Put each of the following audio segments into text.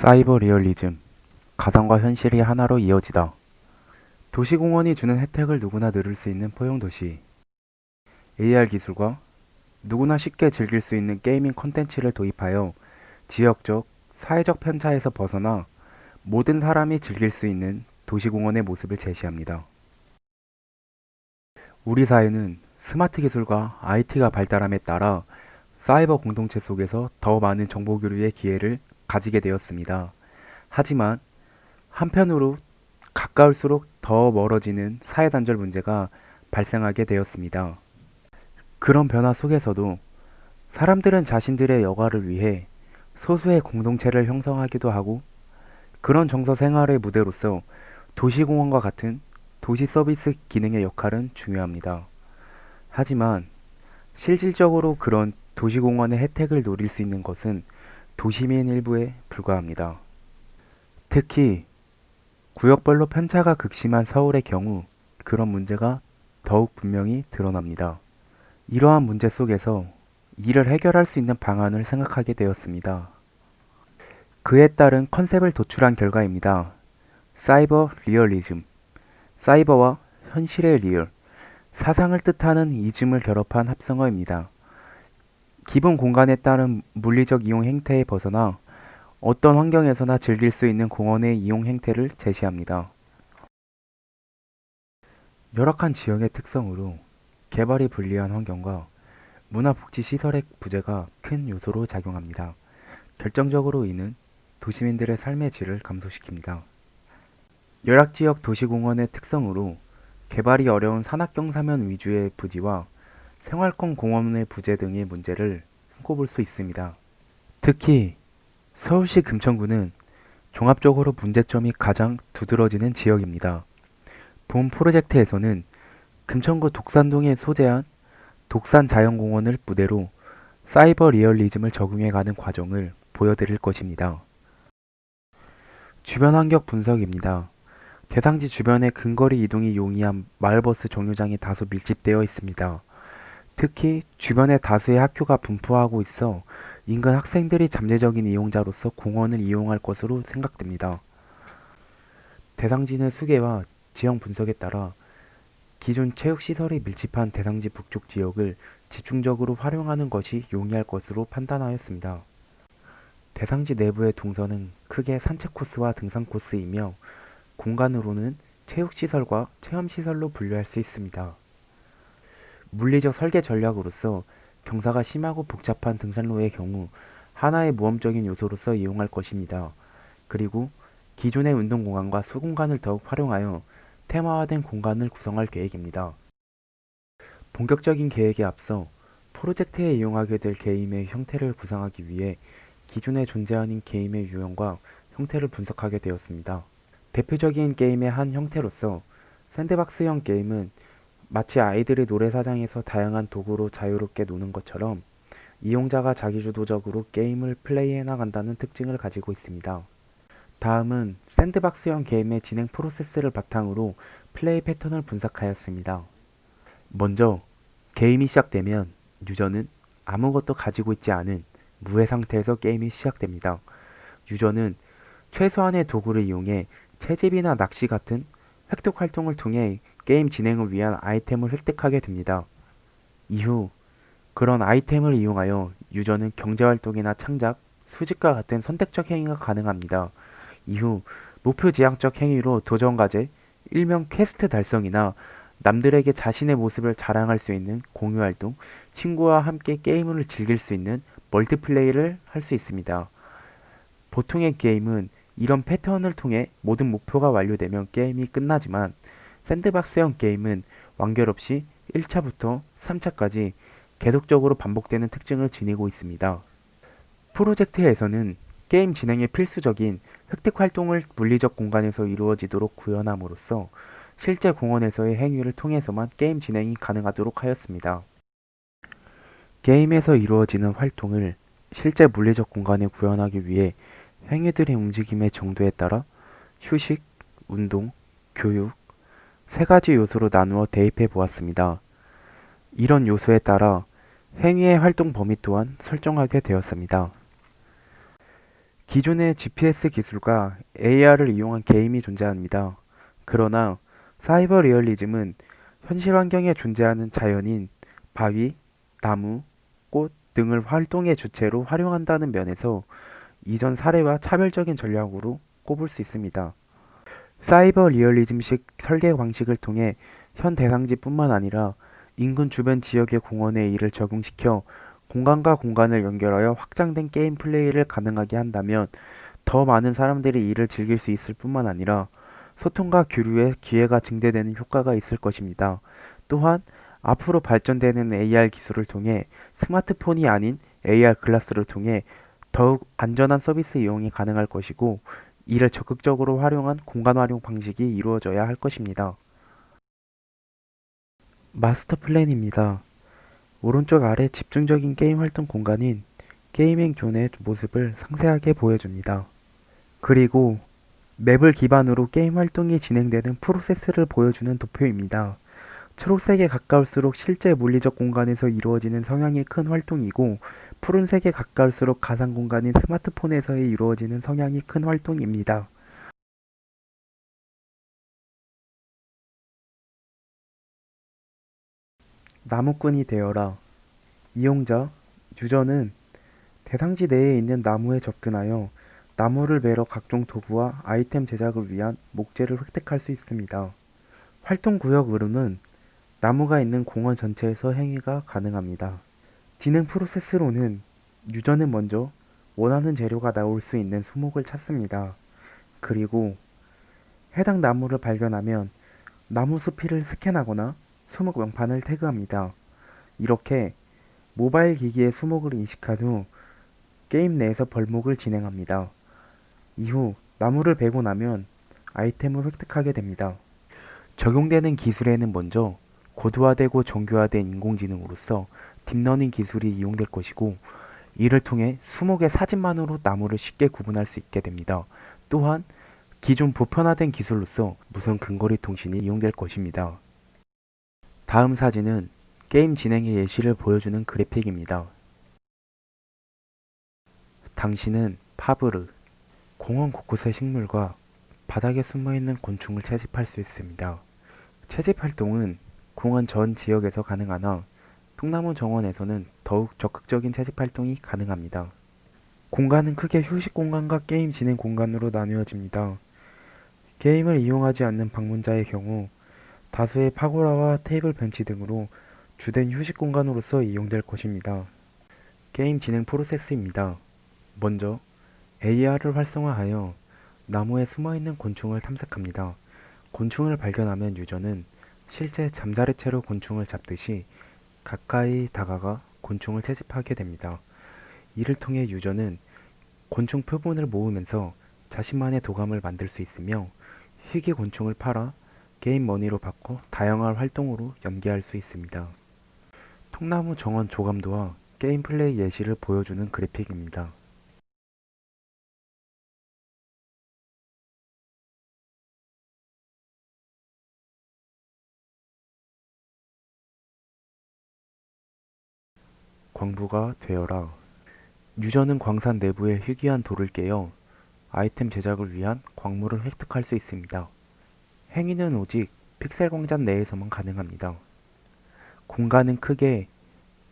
사이버 리얼리즘, 가상과 현실이 하나로 이어지다. 도시공원이 주는 혜택을 누구나 누릴 수 있는 포용도시. AR 기술과 누구나 쉽게 즐길 수 있는 게이밍 콘텐츠를 도입하여 지역적, 사회적 편차에서 벗어나 모든 사람이 즐길 수 있는 도시공원의 모습을 제시합니다. 우리 사회는 스마트 기술과 IT가 발달함에 따라 사이버 공동체 속에서 더 많은 정보 교류의 기회를 가지게 되었습니다. 하지만 한편으로 가까울수록 더 멀어지는 사회 단절 문제가 발생하게 되었습니다. 그런 변화 속에서도 사람들은 자신들의 여가를 위해 소수의 공동체를 형성하기도 하고 그런 정서 생활의 무대로서 도시공원과 같은 도시 서비스 기능의 역할은 중요합니다. 하지만 실질적으로 그런 도시공원의 혜택을 누릴 수 있는 것은 도시민 일부에 불과합니다. 특히 구역별로 편차가 극심한 서울의 경우 그런 문제가 더욱 분명히 드러납니다. 이러한 문제 속에서 이를 해결할 수 있는 방안을 생각하게 되었습니다. 그에 따른 컨셉을 도출한 결과입니다. 사이버 리얼리즘, 사이버와 현실의 리얼, 사상을 뜻하는 이즘을 결합한 합성어입니다. 기본 공간에 따른 물리적 이용 행태에 벗어나 어떤 환경에서나 즐길 수 있는 공원의 이용 행태를 제시합니다. 열악한 지역의 특성으로 개발이 불리한 환경과 문화복지시설의 부재가 큰 요소로 작용합니다. 결정적으로 이는 도시민들의 삶의 질을 감소시킵니다. 열악지역 도시공원의 특성으로 개발이 어려운 산악경사면 위주의 부지와 생활권 공원의 부재 등의 문제를 손꼽을 수 있습니다. 특히 서울시 금천구는 종합적으로 문제점이 가장 두드러지는 지역입니다. 본 프로젝트에서는 금천구 독산동에 소재한 독산자연공원을 무대로 사이버 리얼리즘을 적용해가는 과정을 보여드릴 것입니다. 주변 환경 분석입니다. 대상지 주변에 근거리 이동이 용이한 마을버스 정류장이 다소 밀집되어 있습니다. 특히 주변에 다수의 학교가 분포하고 있어 인근 학생들이 잠재적인 이용자로서 공원을 이용할 것으로 생각됩니다. 대상지의 수계와 지형 분석에 따라 기존 체육시설이 밀집한 대상지 북쪽 지역을 집중적으로 활용하는 것이 용이할 것으로 판단하였습니다. 대상지 내부의 동선은 크게 산책 코스와 등산 코스이며 공간으로는 체육시설과 체험시설로 분류할 수 있습니다. 물리적 설계 전략으로서 경사가 심하고 복잡한 등산로의 경우 하나의 모험적인 요소로서 이용할 것입니다. 그리고 기존의 운동공간과 수공간을 더욱 활용하여 테마화된 공간을 구성할 계획입니다. 본격적인 계획에 앞서 프로젝트에 이용하게 될 게임의 형태를 구상하기 위해 기존에 존재하는 게임의 유형과 형태를 분석하게 되었습니다. 대표적인 게임의 한 형태로서 샌드박스형 게임은 마치 아이들이 노래사장에서 다양한 도구로 자유롭게 노는 것처럼 이용자가 자기주도적으로 게임을 플레이해 나간다는 특징을 가지고 있습니다. 다음은 샌드박스형 게임의 진행 프로세스를 바탕으로 플레이 패턴을 분석하였습니다. 먼저 게임이 시작되면 유저는 아무것도 가지고 있지 않은 무해 상태에서 게임이 시작됩니다. 유저는 최소한의 도구를 이용해 채집이나 낚시 같은 획득 활동을 통해 게임 진행을 위한 아이템을 획득하게 됩니다. 이후 그런 아이템을 이용하여 유저는 경제활동이나 창작, 수집과 같은 선택적 행위가 가능합니다. 이후 목표 지향적 행위로 도전과제, 일명 퀘스트 달성이나 남들에게 자신의 모습을 자랑할 수 있는 공유활동, 친구와 함께 게임을 즐길 수 있는 멀티플레이를 할 수 있습니다. 보통의 게임은 이런 패턴을 통해 모든 목표가 완료되면 게임이 끝나지만 샌드박스형 게임은 완결 없이 1차부터 3차까지 계속적으로 반복되는 특징을 지니고 있습니다. 프로젝트에서는 게임 진행에 필수적인 획득 활동을 물리적 공간에서 이루어지도록 구현함으로써 실제 공원에서의 행위를 통해서만 게임 진행이 가능하도록 하였습니다. 게임에서 이루어지는 활동을 실제 물리적 공간에 구현하기 위해 행위들의 움직임의 정도에 따라 휴식, 운동, 교육, 세 가지 요소로 나누어 대입해 보았습니다. 이런 요소에 따라 행위의 활동 범위 또한 설정하게 되었습니다. 기존의 GPS 기술과 AR을 이용한 게임이 존재합니다. 그러나 사이버 리얼리즘은 현실 환경에 존재하는 자연인, 바위, 나무, 꽃 등을 활동의 주체로 활용한다는 면에서 이전 사례와 차별적인 전략으로 꼽을 수 있습니다. 사이버 리얼리즘식 설계 방식을 통해 현 대상지뿐만 아니라 인근 주변 지역의 공원에 이를 적용시켜 공간과 공간을 연결하여 확장된 게임 플레이를 가능하게 한다면 더 많은 사람들이 이를 즐길 수 있을 뿐만 아니라 소통과 교류의 기회가 증대되는 효과가 있을 것입니다. 또한 앞으로 발전되는 AR 기술을 통해 스마트폰이 아닌 AR 글라스를 통해 더욱 안전한 서비스 이용이 가능할 것이고 이를 적극적으로 활용한 공간 활용 방식이 이루어져야 할 것입니다. 마스터 플랜입니다. 오른쪽 아래 집중적인 게임 활동 공간인 게이밍 존의 모습을 상세하게 보여줍니다. 그리고 맵을 기반으로 게임 활동이 진행되는 프로세스를 보여주는 도표입니다. 초록색에 가까울수록 실제 물리적 공간에서 이루어지는 성향이 큰 활동이고 푸른색에 가까울수록 가상 공간인 스마트폰에서 이루어지는 성향이 큰 활동입니다. 나무꾼이 되어라. 이용자, 유저는 대상지 내에 있는 나무에 접근하여 나무를 베러 각종 도구와 아이템 제작을 위한 목재를 획득할 수 있습니다. 활동 구역으로는 나무가 있는 공원 전체에서 행위가 가능합니다. 진행 프로세스로는 유저는 먼저 원하는 재료가 나올 수 있는 수목을 찾습니다. 그리고 해당 나무를 발견하면 나무 수필을 스캔하거나 수목 명판을 태그합니다. 이렇게 모바일 기기의 수목을 인식한 후 게임 내에서 벌목을 진행합니다. 이후 나무를 베고 나면 아이템을 획득하게 됩니다. 적용되는 기술에는 먼저 고도화되고 정교화된 인공지능으로서 딥러닝 기술이 이용될 것이고 이를 통해 수목의 사진만으로 나무를 쉽게 구분할 수 있게 됩니다. 또한 기존 보편화된 기술로서 무선 근거리 통신이 이용될 것입니다. 다음 사진은 게임 진행의 예시를 보여주는 그래픽입니다. 당신은 파브르, 공원 곳곳의 식물과 바닥에 숨어있는 곤충을 채집할 수 있습니다. 채집 활동은 공원 전 지역에서 가능하나 통나무 정원에서는 더욱 적극적인 채집 활동이 가능합니다. 공간은 크게 휴식 공간과 게임 진행 공간으로 나뉘어집니다. 게임을 이용하지 않는 방문자의 경우 다수의 파고라와 테이블 벤치 등으로 주된 휴식 공간으로서 이용될 것입니다. 게임 진행 프로세스입니다. 먼저 AR을 활성화하여 나무에 숨어있는 곤충을 탐색합니다. 곤충을 발견하면 유저는 실제 잠자리채로 곤충을 잡듯이 가까이 다가가 곤충을 채집하게 됩니다. 이를 통해 유저는 곤충 표본을 모으면서 자신만의 도감을 만들 수 있으며 희귀 곤충을 팔아 게임 머니로 바꿔 다양한 활동으로 연계할 수 있습니다. 통나무 정원 조감도와 게임 플레이 예시를 보여주는 그래픽입니다. 광부가 되어라. 유저는 광산 내부의 희귀한 돌을 깨어 아이템 제작을 위한 광물을 획득할 수 있습니다. 행위는 오직 픽셀 광장 내에서만 가능합니다. 공간은 크게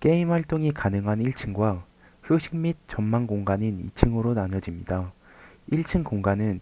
게임 활동이 가능한 1층과 휴식 및 전망 공간인 2층으로 나눠집니다. 1층 공간은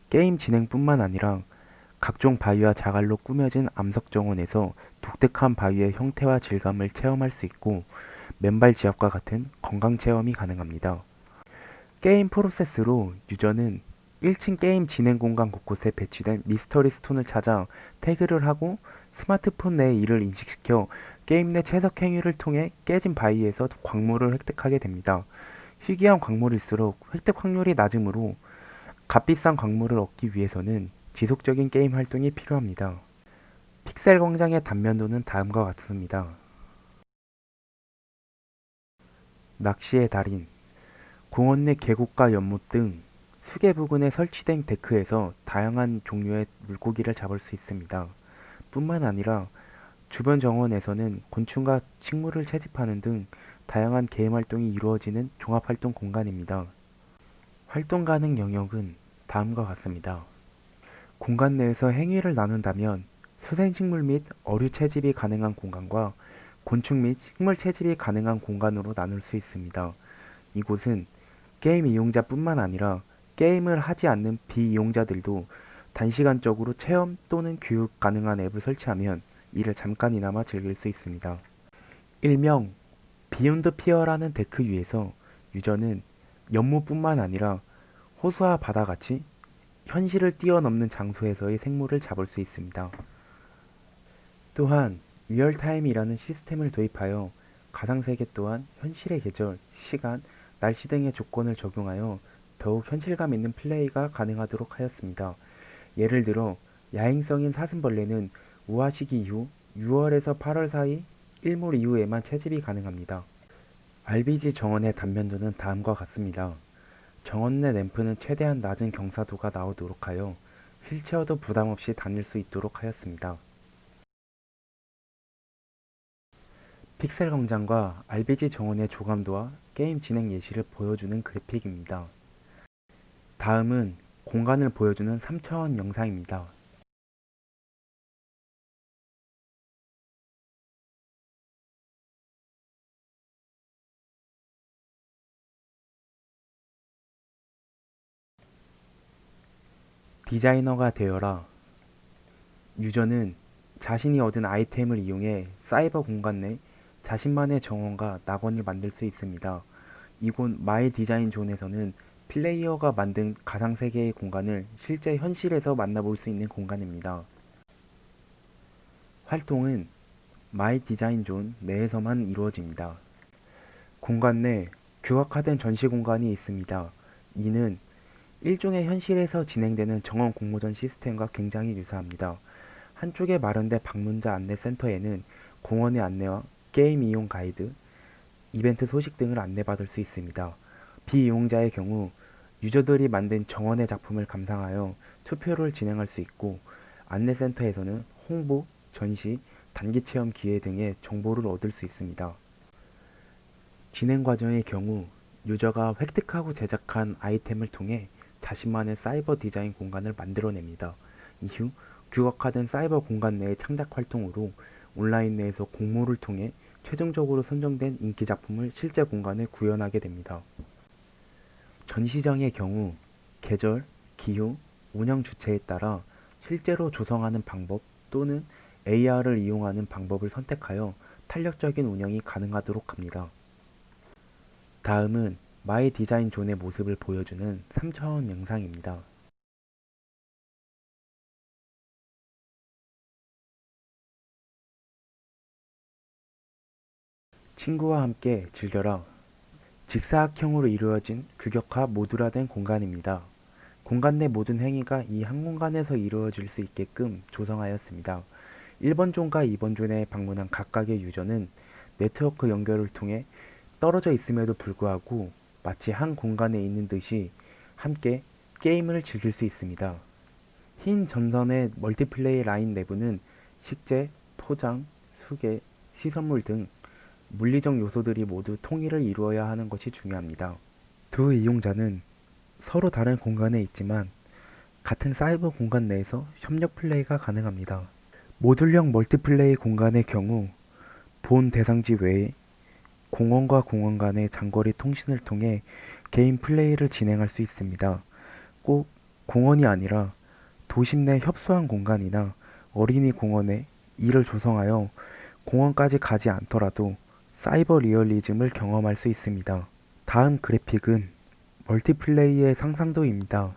게임 진행뿐만 아니라 각종 바위와 자갈로 꾸며진 암석 정원에서 독특한 바위의 형태와 질감을 체험할 수 있고 맨발 지압과 같은 건강 체험이 가능합니다. 게임 프로세스로 유저는 1층 게임 진행 공간 곳곳에 배치된 미스터리 스톤을 찾아 태그를 하고 스마트폰 내에 이를 인식시켜 게임 내 채석 행위를 통해 깨진 바위에서 광물을 획득하게 됩니다. 희귀한 광물일수록 획득 확률이 낮으므로 값비싼 광물을 얻기 위해서는 지속적인 게임 활동이 필요합니다. 픽셀 광장의 단면도는 다음과 같습니다. 낚시의 달인, 공원 내 계곡과 연못 등 수계 부근에 설치된 데크에서 다양한 종류의 물고기를 잡을 수 있습니다. 뿐만 아니라 주변 정원에서는 곤충과 식물을 채집하는 등 다양한 게임 활동이 이루어지는 종합활동 공간입니다. 활동 가능 영역은 다음과 같습니다. 공간 내에서 행위를 나눈다면 수생식물 및 어류 채집이 가능한 공간과 곤충 및 식물 채집이 가능한 공간으로 나눌 수 있습니다. 이곳은 게임 이용자뿐만 아니라 게임을 하지 않는 비이용자들도 단시간적으로 체험 또는 교육 가능한 앱을 설치하면 이를 잠깐이나마 즐길 수 있습니다. 일명 비욘드 피어라는 데크 위에서 유저는 연못뿐만 아니라 호수와 바다같이 현실을 뛰어넘는 장소에서의 생물을 잡을 수 있습니다. 또한 리얼타임이라는 시스템을 도입하여 가상세계 또한 현실의 계절, 시간, 날씨 등의 조건을 적용하여 더욱 현실감 있는 플레이가 가능하도록 하였습니다. 예를 들어 야행성인 사슴벌레는 우하시기 이후 6월에서 8월 사이 일몰 이후에만 채집이 가능합니다. RBG 정원의 단면도는 다음과 같습니다. 정원 내 램프는 최대한 낮은 경사도가 나오도록 하여 휠체어도 부담없이 다닐 수 있도록 하였습니다. 픽셀 광장과 RBG 정원의 조감도와 게임 진행 예시를 보여주는 그래픽입니다. 다음은 공간을 보여주는 3차원 영상입니다. 디자이너가 되어라. 유저는 자신이 얻은 아이템을 이용해 사이버 공간 내 자신만의 정원과 낙원을 만들 수 있습니다. 이곳 마이 디자인 존에서는 플레이어가 만든 가상세계의 공간을 실제 현실에서 만나볼 수 있는 공간입니다. 활동은 마이 디자인 존 내에서만 이루어집니다. 공간 내 규격화된 전시 공간이 있습니다. 이는 일종의 현실에서 진행되는 정원 공모전 시스템과 굉장히 유사합니다. 한쪽에 마련된 방문자 안내 센터에는 공원의 안내와 게임 이용 가이드, 이벤트 소식 등을 안내받을 수 있습니다. 비이용자의 경우 유저들이 만든 정원의 작품을 감상하여 투표를 진행할 수 있고, 안내센터에서는 홍보, 전시, 단기 체험 기회 등의 정보를 얻을 수 있습니다. 진행 과정의 경우 유저가 획득하고 제작한 아이템을 통해 자신만의 사이버 디자인 공간을 만들어냅니다. 이후 규격화된 사이버 공간 내의 창작 활동으로 온라인 내에서 공모를 통해 최종적으로 선정된 인기 작품을 실제 공간에 구현하게 됩니다. 전시장의 경우 계절, 기후, 운영 주체에 따라 실제로 조성하는 방법 또는 AR을 이용하는 방법을 선택하여 탄력적인 운영이 가능하도록 합니다. 다음은 마이 디자인 존의 모습을 보여주는 3차원 영상입니다. 친구와 함께 즐겨라. 직사각형으로 이루어진 규격화 모듈화된 공간입니다. 공간 내 모든 행위가 이 한 공간에서 이루어질 수 있게끔 조성하였습니다. 1번 존과 2번 존에 방문한 각각의 유저는 네트워크 연결을 통해 떨어져 있음에도 불구하고 마치 한 공간에 있는 듯이 함께 게임을 즐길 수 있습니다. 흰 전선의 멀티플레이 라인 내부는 식재, 포장, 수계, 시선물 등 물리적 요소들이 모두 통일을 이루어야 하는 것이 중요합니다. 두 이용자는 서로 다른 공간에 있지만 같은 사이버 공간 내에서 협력 플레이가 가능합니다. 모듈형 멀티플레이 공간의 경우 본 대상지 외에 공원과 공원 간의 장거리 통신을 통해 개인 플레이를 진행할 수 있습니다. 꼭 공원이 아니라 도심 내 협소한 공간이나 어린이 공원에 이를 조성하여 공원까지 가지 않더라도 사이버 리얼리즘을 경험할 수 있습니다. 다음 그래픽은 멀티플레이의 상상도입니다.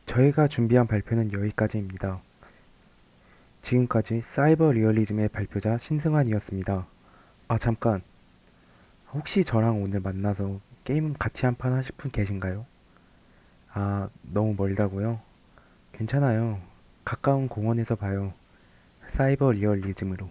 저희가 준비한 발표는 여기까지입니다. 지금까지 사이버 리얼리즘의 발표자 신승환이었습니다. 아, 잠깐. 혹시 저랑 오늘 만나서 게임 같이 한판 하실 분 계신가요? 아, 너무 멀다고요? 괜찮아요. 가까운 공원에서 봐요. 사이버 리얼리즘으로.